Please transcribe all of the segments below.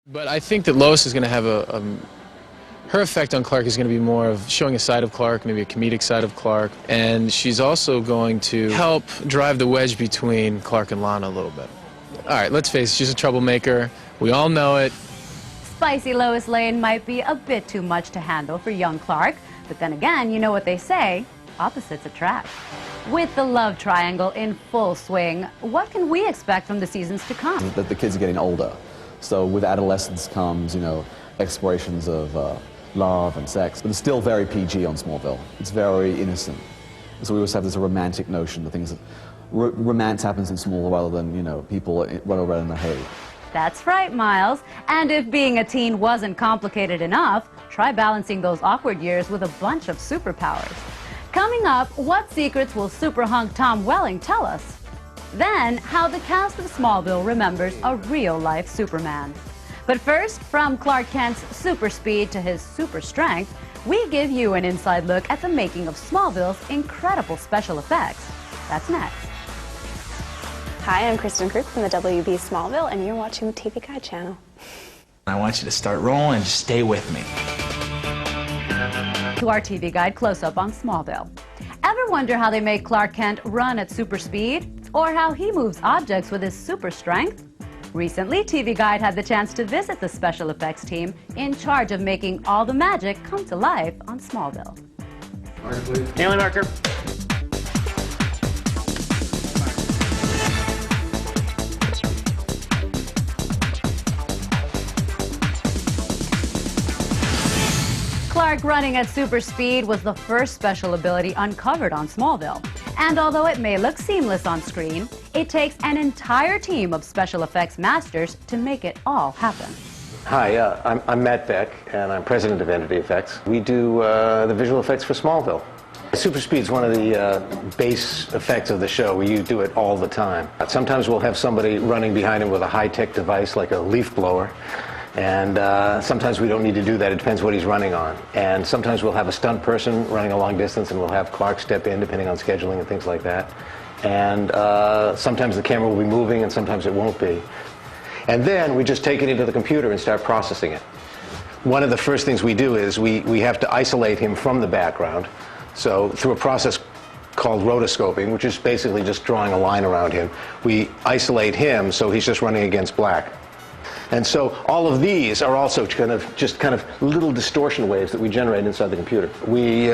But I think that Lois is going to have her effect on Clark is going to be more of showing a side of Clark, maybe a comedic side of Clark, and she's also going to help drive the wedge between Clark and Lana a little bit. All right, let's face it, she's a troublemaker. We all know it. Spicy Lois Lane might be a bit too much to handle for young Clark, but then again, you know what they say, opposites attract. With the love triangle in full swing, what can we expect from the seasons to come? That the kids are getting older, so with adolescence comes, explorations of love and sex, but it's still very PG on Smallville. It's very innocent. So we always have this romantic notion, the things that romance happens in Smallville rather than, people run around in the hay. That's right, Miles. And if being a teen wasn't complicated enough, try balancing those awkward years with a bunch of superpowers. Coming up, what secrets will super hunk Tom Welling tell us? Then, how the cast of Smallville remembers a real-life Superman. But first, from Clark Kent's super speed to his super strength, we give you an inside look at the making of Smallville's incredible special effects. That's next. Hi, I'm Kristen Crook from the WB Smallville, and you're watching the TV Guide channel. I want you to start rolling and just stay with me. To our TV Guide close-up on Smallville. Ever wonder how they make Clark Kent run at super speed? Or how he moves objects with his super strength? Recently, TV Guide had the chance to visit the special effects team in charge of making all the magic come to life on Smallville. Marker, please. Stanley marker. Clark running at super speed was the first special ability uncovered on Smallville. And although it may look seamless on screen, it takes an entire team of special effects masters to make it all happen. Hi, I'm Matt Beck, and I'm president of Entity Effects. We do the visual effects for Smallville. Super speed is one of the base effects of the show. We do it all the time. Sometimes we'll have somebody running behind him with a high-tech device like a leaf blower. And sometimes we don't need to do that. It depends what he's running on. And sometimes we'll have a stunt person running a long distance, and we'll have Clark step in, depending on scheduling and things like that. And sometimes the camera will be moving, and sometimes it won't be. And then we just take it into the computer and start processing it. One of the first things we do is we have to isolate him from the background. So through a process called rotoscoping, which is basically just drawing a line around him, we isolate him so he's just running against black. And so all of these are also kind of little distortion waves that we generate inside the computer. We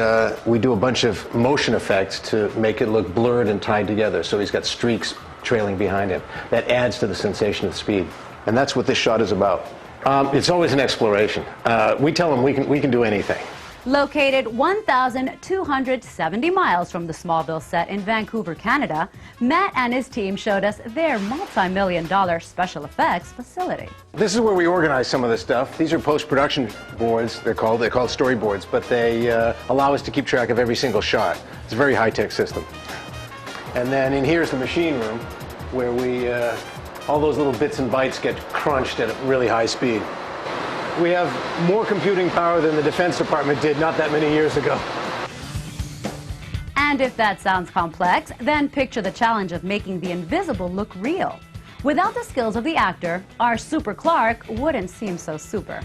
do a bunch of motion effects to make it look blurred and tied together. So he's got streaks trailing behind him. That adds to the sensation of speed. And that's what this shot is about. It's always an exploration. We tell them we can do anything. Located 1,270 miles from the Smallville set in Vancouver, Canada, Matt and his team showed us their multi-million-dollar special effects facility. This is where we organize some of this stuff. These are post-production boards, they're called storyboards, but they allow us to keep track of every single shot. It's a very high-tech system. And then in here's the machine room, where all those little bits and bytes get crunched at a really high speed. We have more computing power than the Defense Department did not that many years ago. And if that sounds complex, then picture the challenge of making the invisible look real. Without the skills of the actor, our Super Clark wouldn't seem so super.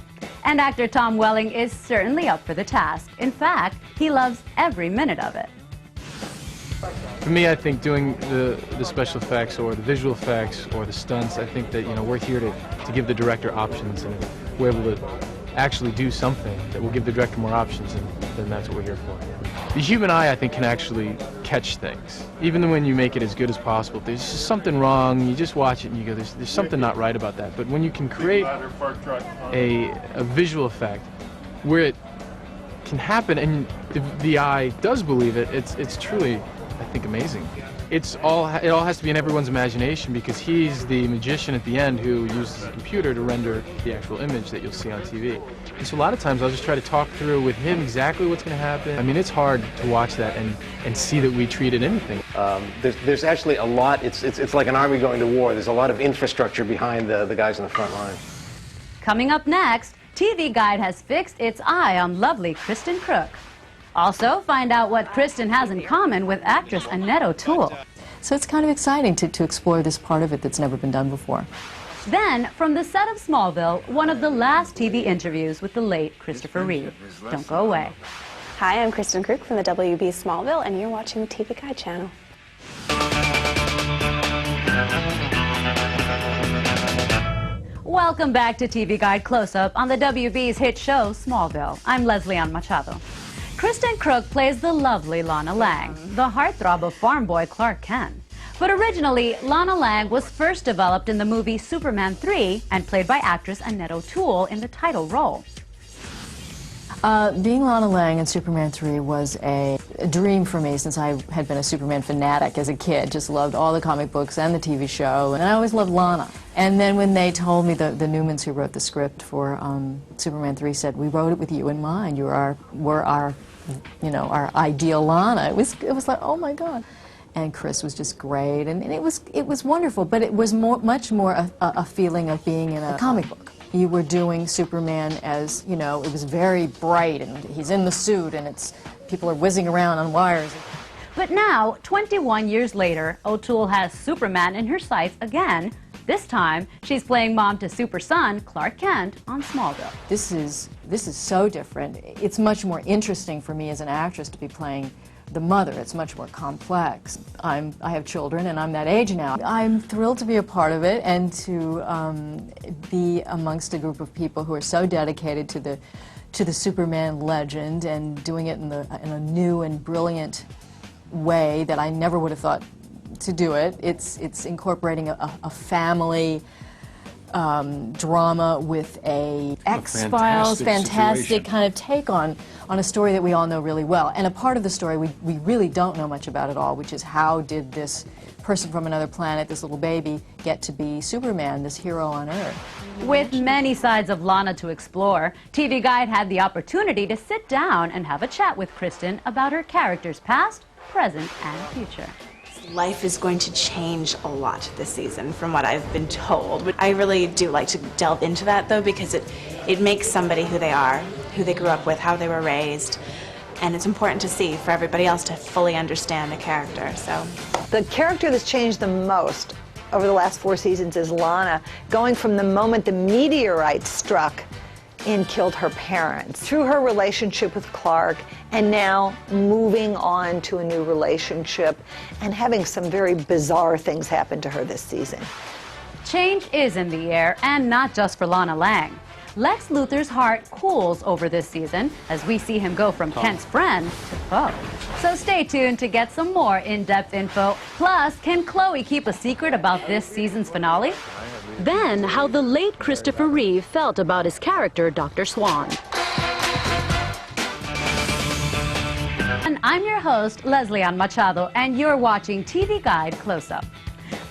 And actor Tom Welling is certainly up for the task. In fact, he loves every minute of it. For me, I think doing the special effects or the visual effects or the stunts, I think that we're here to give the director options, and if we're able to actually do something that will give the director more options, and then that's what we're here for. The human eye, I think, can actually catch things. Even when you make it as good as possible, if there's just something wrong, you just watch it and you go, there's something not right about that. But when you can create a visual effect where it can happen and the eye does believe it, it's truly, I think, amazing. It all has to be in everyone's imagination, because he's the magician at the end who uses the computer to render the actual image that you'll see on TV. And so a lot of times I'll just try to talk through with him exactly what's going to happen. I mean, it's hard to watch that and see that we treated anything. There's actually a lot. It's like an army going to war. There's a lot of infrastructure behind the guys in the front line. Coming up next, TV Guide has fixed its eye on lovely Kristen Crook. Also, find out what Kristen has in common with actress Annette O'Toole. So it's kind of exciting to explore this part of it that's never been done before. Then, from the set of Smallville, one of the last TV interviews with the late Christopher Reeve. Don't go away. Hi, I'm Kristen Kruk from the WB Smallville, and you're watching the TV Guide channel. Welcome back to TV Guide Close-Up on the WB's hit show, Smallville. I'm Leslie Ann Machado. Kristen Kruk plays the lovely Lana Lang, the heartthrob of farm boy Clark Kent. But originally, Lana Lang was first developed in the movie Superman 3 and played by actress Annette O'Toole in the title role. Being Lana Lang in Superman 3 was a dream for me since I had been a Superman fanatic as a kid. Just loved all the comic books and the TV show, and I always loved Lana. And then when they told me, the Newmans who wrote the script for Superman 3 said, "We wrote it with you in mind. We're our, you know, our ideal Lana." It was like, oh my God. And Chris was just great, and it was wonderful. But it was much more a feeling of being in a comic book. You were doing Superman as, you know, it was very bright, and he's in the suit, and people are whizzing around on wires. But now, 21 years later, O'Toole has Superman in her sights again. This time, she's playing mom to super son Clark Kent on Smallville. This is so different. It's much more interesting for me as an actress to be playing the mother. It's much more complex. I have children, and I'm that age now. I'm thrilled to be a part of it and to be amongst a group of people who are so dedicated to the Superman legend and doing it in a new and brilliant way that I never would have thought to do it. It's incorporating a family drama with a X-Files, fantastic kind of take on a story that we all know really well. And a part of the story we really don't know much about at all, which is how did this person from another planet, this little baby, get to be Superman, this hero on Earth. With many sides of Lana to explore, TV Guide had the opportunity to sit down and have a chat with Kristen about her character's past, present, and future. Life is going to change a lot this season, from what I've been told. But I really do like to delve into that, though, because it makes somebody who they are, who they grew up with, how they were raised. And it's important to see for everybody else to fully understand a character. So the character that's changed the most over the last 4 seasons is Lana, going from the moment the meteorite struck and killed her parents, through her relationship with Clark, and now moving on to a new relationship and having some very bizarre things happen to her this season. Change is in the air, and not just for Lana Lang. Lex Luthor's heart cools over this season as we see him go from Kent's friend to foe. So stay tuned to get some more in-depth info. Plus, can Chloe keep a secret about this season's finale? Then, how the late Christopher Reeve felt about his character, Dr. Swan. And I'm your host, Leslie Ann Machado, and you're watching TV Guide Close-Up.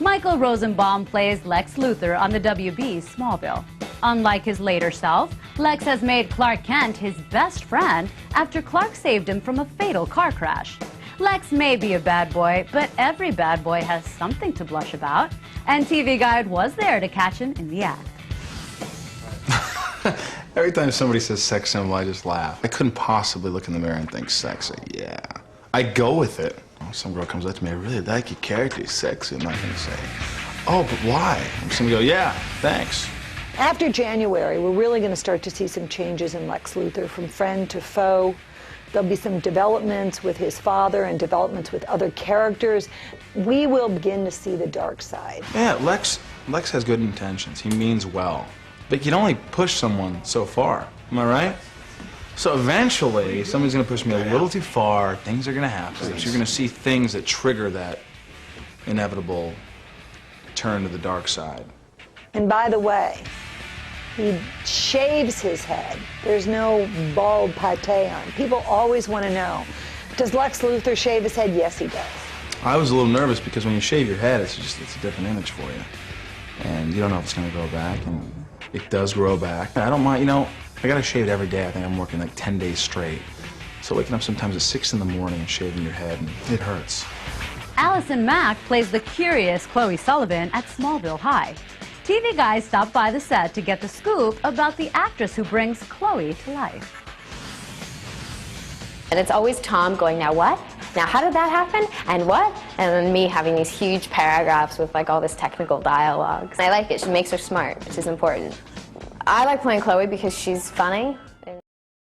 Michael Rosenbaum plays Lex Luthor on the WB's Smallville. Unlike his later self, Lex has made Clark Kent his best friend after Clark saved him from a fatal car crash. Lex may be a bad boy, but every bad boy has something to blush about, and TV Guide was there to catch him in the act. Every time somebody says sex symbol, I just laugh. I couldn't possibly look in the mirror and think sexy. Yeah. I go with it. Some girl comes up to me, "I really like your character, he's sexy." I'm not going to say, "Oh, but why?" I'm just going to go, "Yeah, thanks." After January, we're really going to start to see some changes in Lex Luthor, from friend to foe. There'll be some developments with his father and developments with other characters. We will begin to see the dark side. Yeah, Lex has good intentions. He means well. But you can only push someone so far. Am I right? So eventually, somebody's going to push me a little too far. Things are going to happen. You're going to see things that trigger that inevitable turn to the dark side. And by the way, he shaves his head. There's no bald pate on. People always want to know, does Lex Luthor shave his head? Yes, he does. I was a little nervous because when you shave your head, it's a different image for you. And you don't know if it's going to grow back, and it does grow back. I don't mind, you know, I got to shave it every day. I think I'm working like 10 days straight. So waking up sometimes at 6 in the morning and shaving your head, and it hurts. Allison Mack plays the curious Chloe Sullivan at Smallville High. TV Guide stopped by the set to get the scoop about the actress who brings Chloe to life. And it's always Tom going, now what? Now how did that happen? And what? And then me having these huge paragraphs with like all this technical dialogue. I like it. She makes her smart, which is important. I like playing Chloe because she's funny.